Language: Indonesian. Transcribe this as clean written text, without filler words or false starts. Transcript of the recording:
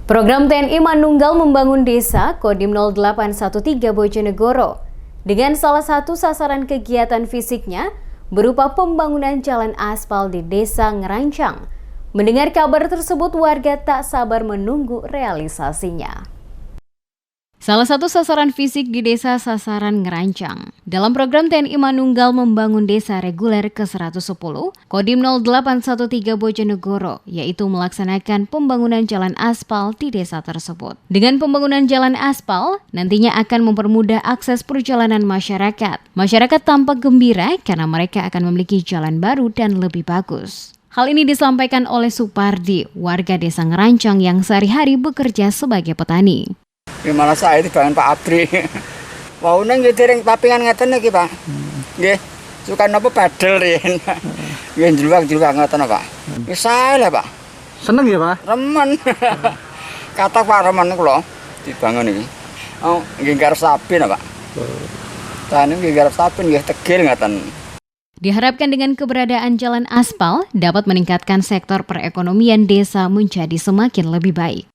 Program TNI Manunggal Membangun Desa Kodim 0813 Bojonegoro dengan salah satu sasaran kegiatan fisiknya berupa pembangunan jalan aspal di Desa Ngerancang. Mendengar kabar tersebut, warga tak sabar menunggu realisasinya. Salah satu sasaran fisik di Desa Sasaran Ngerancang dalam program TNI Manunggal Membangun Desa Reguler ke-110 Kodim 0813 Bojonegoro, yaitu melaksanakan pembangunan jalan aspal di desa tersebut. Dengan pembangunan jalan aspal, nantinya akan mempermudah akses perjalanan masyarakat. Masyarakat tampak gembira karena mereka akan memiliki jalan baru dan lebih bagus. Hal ini disampaikan oleh Supardi, warga Desa Ngerancang yang sehari-hari bekerja sebagai petani. Gimana saya dibangun Pak Abri. Wau nang nggih dereng papingan ngeten iki, Pak. Nggih. Suka napa badel rin. Nggih jluwak-jluwak ngoten, Pak. Wis sae lah, Pak. Seneng ya, Pak? Remen. Kata Pak remen kula dibangun iki. Oh, nggih garap sapi Pak. Tane nggih garap sapi nggih tegil ngoten. Diharapkan dengan keberadaan jalan aspal dapat meningkatkan sektor perekonomian desa menjadi semakin lebih baik.